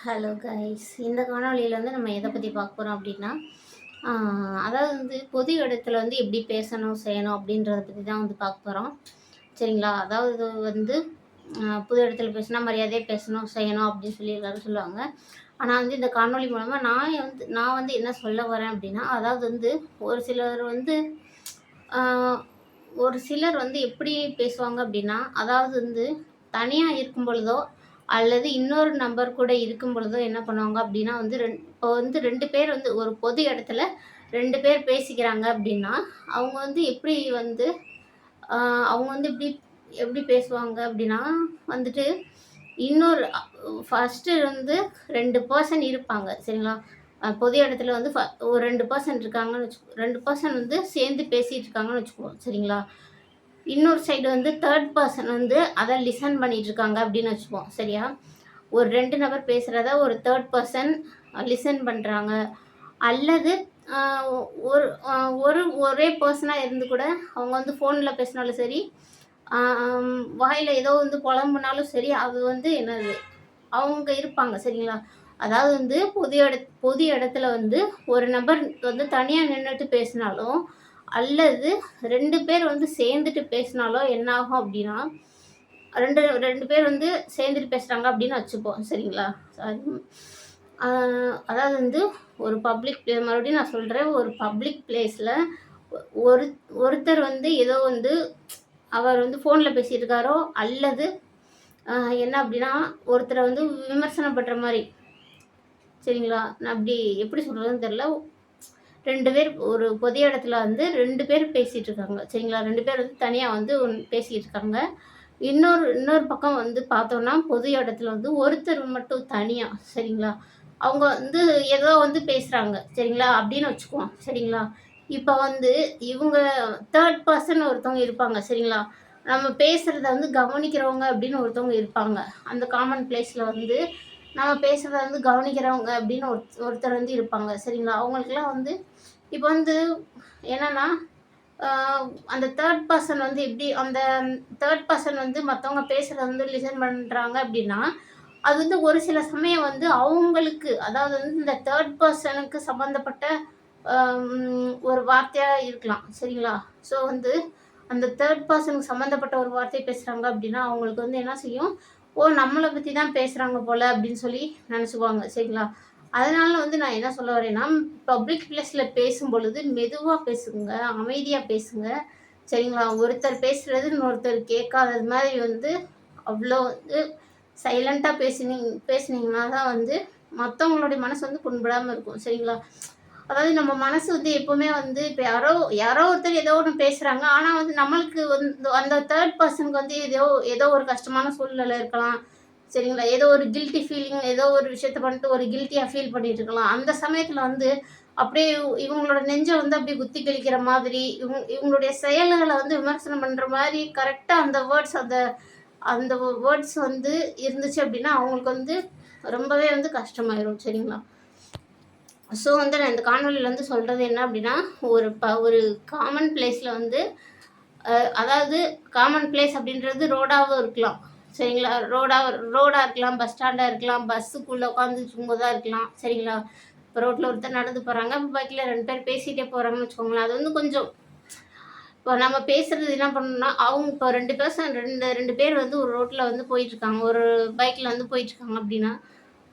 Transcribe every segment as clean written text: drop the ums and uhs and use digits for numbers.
Hello guys, இந்த காணொளியில் வந்து நம்ம எதை பற்றி பார்க்க போகிறோம் அப்படின்னா, அதாவது வந்து பொது இடத்துல வந்து எப்படி பேசணும் செய்யணும் அப்படின்றத பற்றி தான் வந்து பார்க்க போகிறோம். சரிங்களா? அதாவது வந்து பொது இடத்துல பேசினா மரியாதையாக பேசணும் செய்யணும் அப்படின்னு சொல்லி எல்லாரும் சொல்லுவாங்க. ஆனால் வந்து இந்த காணொளி மூலமாக நான் வந்து என்ன சொல்ல வரேன் அப்படின்னா, அதாவது வந்து ஒரு சிலர் வந்து ஒரு சிலர் வந்து எப்படி பேசுவாங்க அப்படின்னா, அதாவது வந்து தனியாக இருக்கும் பொழுதோ அல்லது இன்னொரு நபர் கூட இருக்கும் பொழுதோ என்ன பண்ணுவாங்க அப்படின்னா வந்து இப்போ வந்து 2 பேர் வந்து ஒரு பொது இடத்துல 2 பேர் பேசிக்கிறாங்க அப்படின்னா, அவங்க வந்து எப்படி வந்து அவங்க வந்து எப்படி எப்படி பேசுவாங்க அப்படின்னா வந்துட்டு இன்னொரு ஃபர்ஸ்ட்டு வந்து 2 பெர்சன் இருப்பாங்க சரிங்களா? பொது இடத்துல வந்து ஒரு 2 பெர்சன் இருக்காங்கன்னு 2 பெர்சன் வந்து சேர்ந்து பேசிட்டு இருக்காங்கன்னு வச்சுக்குவோம் சரிங்களா? இன்னொரு சைடு வந்து தேர்ட் பெர்சன் வந்து அதை லிசன் பண்ணிட்டு இருக்காங்க அப்படின்னு வச்சுப்போம் சரியா? ஒரு 2 நபர் பேசுகிறத ஒரு தேர்ட் பெர்சன் லிசன் பண்ணுறாங்க. அல்லது ஒரு ஒரே பர்சனாக இருந்து கூட அவங்க வந்து ஃபோனில் பேசினாலும் சரி, வாயில் ஏதோ வந்து புலம்புனாலும் சரி, அது வந்து என்னது அவங்க இருப்பாங்க சரிங்களா? அதாவது வந்து பொது இடத்துல வந்து ஒரு நபர் வந்து தனியாக நின்றுட்டு பேசினாலும் அல்லது 2 பேர் வந்து சேர்ந்துட்டு பேசினாலோ என்ன ஆகும் அப்படின்னா, 2 பேர் வந்து சேர்ந்துட்டு பேசுகிறாங்க அப்படின்னு வச்சுப்போம் சரிங்களா? சாரி. அதாவது வந்து ஒரு மறுபடியும் நான் சொல்கிறேன், ஒரு பப்ளிக் பிளேஸில் ஒரு ஒருத்தர் வந்து ஏதோ வந்து அவர் வந்து ஃபோனில் பேசிகிட்டு இருக்காரோ அல்லது என்ன அப்படின்னா ஒருத்தரை வந்து விமர்சனம் பண்ணுற மாதிரி சரிங்களா? நான் அப்படி எப்படி சொல்கிறதுன்னு தெரில. 2 பேர் ஒரு பொது இடத்துல வந்து 2 பேர் பேசிகிட்டு இருக்காங்க சரிங்களா? 2 பேர் வந்து தனியாக வந்து பேசிகிட்டு இருக்காங்க. இன்னொரு பக்கம் வந்து பார்த்தோன்னா பொது இடத்துல வந்து ஒருத்தர் மட்டும் தனியாக சரிங்களா? அவங்க வந்து ஏதோ வந்து பேசுகிறாங்க சரிங்களா? அப்படின்னு வச்சுக்குவோம் சரிங்களா? இப்போ வந்து இவங்க தேர்ட் பர்சன் ஒருத்தவங்க இருப்பாங்க சரிங்களா? நம்ம பேசுகிறத வந்து கவனிக்கிறவங்க அப்படின்னு ஒருத்தவங்க இருப்பாங்க. அந்த காமன் பிளேஸில் வந்து நம்ம பேசுகிறத வந்து கவனிக்கிறவங்க அப்படின்னு ஒருத்தர் வந்து இருப்பாங்க சரிங்களா? அவங்களுக்குலாம் வந்து இப்போ வந்து என்னன்னா அந்த தேர்ட் பர்சன் வந்து எப்படி அந்த தேர்ட் பர்சன் வந்து மற்றவங்க பேசுகிறத வந்து லிசன் பண்ணுறாங்க அப்படின்னா, அது வந்து ஒரு சில சமயம் வந்து அவங்களுக்கு அதாவது வந்து இந்த தேர்ட் பர்சனுக்கு சம்மந்தப்பட்ட ஒரு வார்த்தையாக இருக்கலாம் சரிங்களா? ஸோ வந்து அந்த தேர்ட் பர்சனுக்கு சம்மந்தப்பட்ட ஒரு வார்த்தை பேசுகிறாங்க அப்படின்னா, அவங்களுக்கு வந்து என்ன செய்யும், ஓ நம்மளை பற்றி தான் பேசுகிறாங்க போல் அப்படின்னு சொல்லி நினச்சிக்குவாங்க சரிங்களா? அதனால வந்து நான் என்ன சொல்ல வரேன்னா, பப்ளிக் பிளேஸில் பேசும்பொழுது மெதுவாக பேசுங்க, அமைதியாக பேசுங்க சரிங்களா? ஒருத்தர் பேசுகிறது இன்னொருத்தர் கேட்காதது மாதிரி வந்து அவ்வளோ வந்து சைலண்ட்டாக பேசுனீங்கன்னா தான் வந்து மற்றவங்களுடைய மனசு வந்து புண்படாமல் இருக்கும் சரிங்களா? அதாவது நம்ம மனசு வந்து எப்போவுமே வந்து இப்போ யாரோ ஒருத்தர் ஏதோ ஒன்று பேசுகிறாங்க. ஆனால் வந்து நம்மளுக்கு வந்து அந்த தேர்ட் பர்சனுக்கு வந்து ஏதோ ஒரு கஷ்டமான சூழ்நிலை இருக்கலாம் சரிங்களா? ஏதோ ஒரு கில்ட்டி ஃபீலிங் ஏதோ ஒரு விஷயத்த பண்ணிட்டு ஒரு கில்ட்டியாக ஃபீல் பண்ணிட்டு இருக்கலாம். அந்த சமயத்தில் வந்து அப்படியே இவங்களோட நெஞ்சை வந்து அப்படியே குத்தி கழிக்கிற மாதிரி இவங்களுடைய செயல்களை வந்து விமர்சனம் பண்ணுற மாதிரி கரெக்டாக அந்த வேர்ட்ஸ் வந்து இருந்துச்சு அப்படின்னா அவங்களுக்கு வந்து ரொம்பவே வந்து கஷ்டமாயிரும் சரிங்களா? ஸோ வந்து நான் இந்த காணொலியில் வந்து சொல்கிறது என்ன அப்படின்னா, ஒரு காமன் பிளேஸில் வந்து அதாவது காமன் பிளேஸ் அப்படின்றது ரோடாகவும் இருக்கலாம் சரிங்களா? ரோடாக இருக்கலாம், பஸ் ஸ்டாண்டாக இருக்கலாம், பஸ்ஸுக்குள்ளே உட்காந்துட்டு இருக்கும்போதா இருக்கலாம் சரிங்களா? இப்போ ரோட்டில் ஒருத்தர் நடந்து போகிறாங்க, இப்போ பைக்கில் 2 பேர் பேசிகிட்டே போகிறாங்கன்னு வச்சுக்கோங்களேன். அது வந்து கொஞ்சம் இப்போ நம்ம பேசுகிறது என்ன பண்ணணும்னா, அவங்க இப்போ 2 பேர் வந்து ஒரு ரோட்டில் வந்து போயிட்டுருக்காங்க, ஒரு பைக்கில் வந்து போயிட்டுருக்காங்க அப்படின்னா,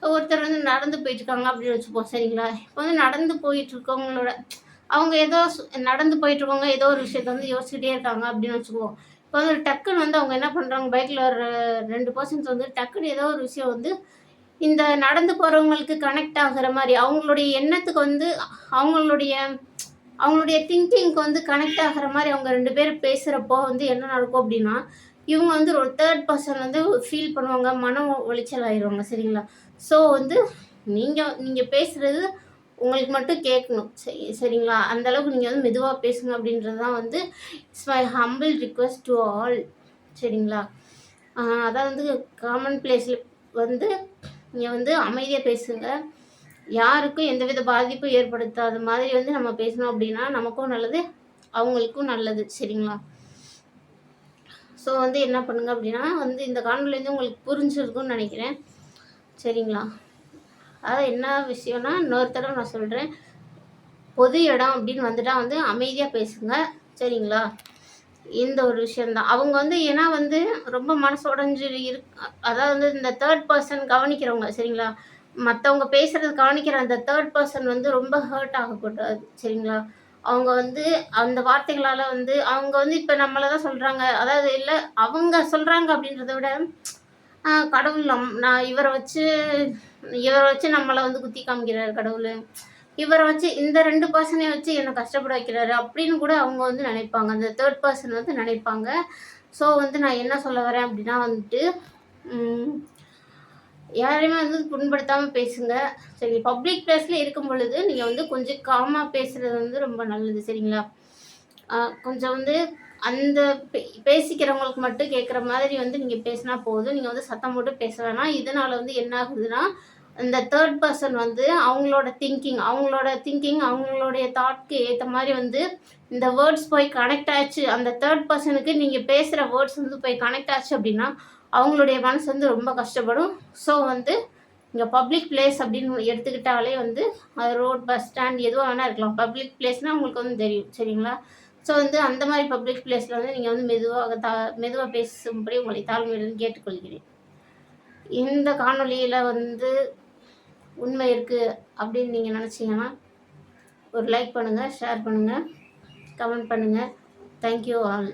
ஒருத்தர் வந்து நடந்து போயிட்டுருக்காங்க அப்படின்னு வச்சுப்போம் சரிங்களா? இப்போ வந்து நடந்து போயிட்டுருக்கவங்களோட அவங்க ஏதோ நடந்து போயிட்டுருக்கவங்க ஏதோ ஒரு விஷயத்த வந்து யோசிச்சுட்டே இருக்காங்க அப்படின்னு வச்சுக்குவோம். இப்போ வந்து டக்குன்னு வந்து அவங்க என்ன பண்ணுறாங்க, பைக்கில் ஒரு 2 பர்சன்ஸ் வந்து டக்குன்னு ஏதோ ஒரு விஷயம் வந்து இந்த நடந்து போகிறவங்களுக்கு கனெக்ட் ஆகுற மாதிரி அவங்களுடைய எண்ணத்துக்கு வந்து அவங்களுடைய அவங்களுடைய திங்கிங்க்கு வந்து கனெக்ட் ஆகிற மாதிரி அவங்க 2 பேர் பேசுகிறப்போ வந்து என்ன நடக்கும் அப்படின்னா, இவங்க வந்து ஒரு தேர்ட் பர்சன் வந்து ஃபீல் பண்ணுவாங்க, மன உளைச்சல் ஆயிடுவாங்க சரிங்களா? ஸோ வந்து நீங்கள் பேசுகிறது உங்களுக்கு மட்டும் கேட்கணும் சரிங்களா? அந்தளவுக்கு நீங்கள் வந்து மெதுவாக பேசுங்க அப்படின்றது தான் வந்து it's my humble request to all சரிங்களா? அதாவது வந்து காமன் பிளேஸில் வந்து நீங்கள் வந்து அமைதியாக பேசுங்க. யாருக்கும் எந்தவித பாதிப்பும் ஏற்படுத்தாத மாதிரி வந்து நம்ம பேசணும் அப்படின்னா நமக்கும் நல்லது, அவங்களுக்கும் நல்லது சரிங்களா? ஸோ வந்து என்ன பண்ணுங்க அப்படின்னா வந்து இந்த காணொலிலேருந்து உங்களுக்கு புரிஞ்சிருக்கும்னு நினைக்கிறேன் சரிங்களா? அதாவது என்ன விஷயம்னா, இன்னொரு தடவ நான் சொல்றேன். பொது இடம் அப்படின்னு வந்துட்டா வந்து அமைதியா பேசுங்க. சரிங்களா? இந்த ஒரு விஷயம் தான். அவங்க வந்து ஏன்னா வந்து ரொம்ப மனசு உடைஞ்சு அதாவது இந்த 3 பெர்சன் கவனிக்கிறவங்க சரிங்களா? மத்தவங்க பேசுறது கவனிக்கிற அந்த 3 பெர்சன் வந்து ரொம்ப ஹர்ட் ஆகக்கூடாது. சரிங்களா? அவங்க வந்து அந்த வார்த்தைகளால வந்து அவங்க வந்து இப்ப நம்மள தான் சொல்றாங்க. அதாவது இல்ல அவங்க சொல்றாங்க அப்படின்றத விட, கடவுள் நான் இவர வச்சு நம்மள வந்து குத்தி காமிக்கிறாரு கடவுளு. இவர வச்சு இந்த 2 பெர்சனையும் வச்சு என்ன கஷ்டப்பட வைக்கிறாரு அப்படின்னு கூட அவங்க வந்து நினைப்பாங்க. அந்த 3 பெர்சன் வந்து நினைப்பாங்க. ஸோ வந்து நான் என்ன சொல்ல வரேன் அப்படின்னா வந்துட்டு, ம் யாரையுமே வந்து புண்படுத்தாம பேசுங்க. சரி பப்ளிக் பிளேஸ்ல இருக்கும் பொழுது நீங்க வந்து கொஞ்சம் காமா பேசுறது வந்து ரொம்ப நல்லது. சரிங்களா? அ கொஞ்சம் வந்து அந்த பேசிக்கிறவங்களுக்கு மட்டும் கேட்குற மாதிரி வந்து நீங்க பேசினா போதும். நீங்க வந்து சத்தம் போட்டு பேச வேணாம். இதனால வந்து என்ன ஆகுதுன்னா, இந்த 3 பெர்சன் வந்து அவங்களுடைய தாட்க்கு ஏத்த மாரி வந்து இந்த வேர்ட்ஸ் போய் கனெக்ட் ஆச்சு. அந்த 3 பெர்சனுக்கு நீங்க பேசுற வேர்ட்ஸ் வந்து போய் கனெக்ட் ஆச்சு அப்டின்னா, அவங்களுடைய மனசு வந்து ரொம்ப கஷ்டப்படும். ஸோ வந்து இங்க பப்ளிக் பிளேஸ் அப்படின்னு எடுத்துக்கிட்டாலே வந்து அது ரோட், பஸ் ஸ்டாண்ட் எதுவா வேணா இருக்கலாம். பப்ளிக் பிளேஸ்னா உங்களுக்கு வந்து தெரியும். சரிங்களா? ஸோ வந்து அந்த மாரி பப்ளிக் பிளேஸ்ல வந்து நீங்க வந்து மெதுவா பேசும்படி உங்களை தாழ்மையுடன் கேட்டுக்கொள்கிறேன். இந்த காணொளியில வந்து உண்மை இருக்கு அப்படின்னு நீங்க நினைச்சீங்கன்னா, ஒரு லைக் பண்ணுங்க, ஷேர் பண்ணுங்க, கமெண்ட் பண்ணுங்க. Thank you all.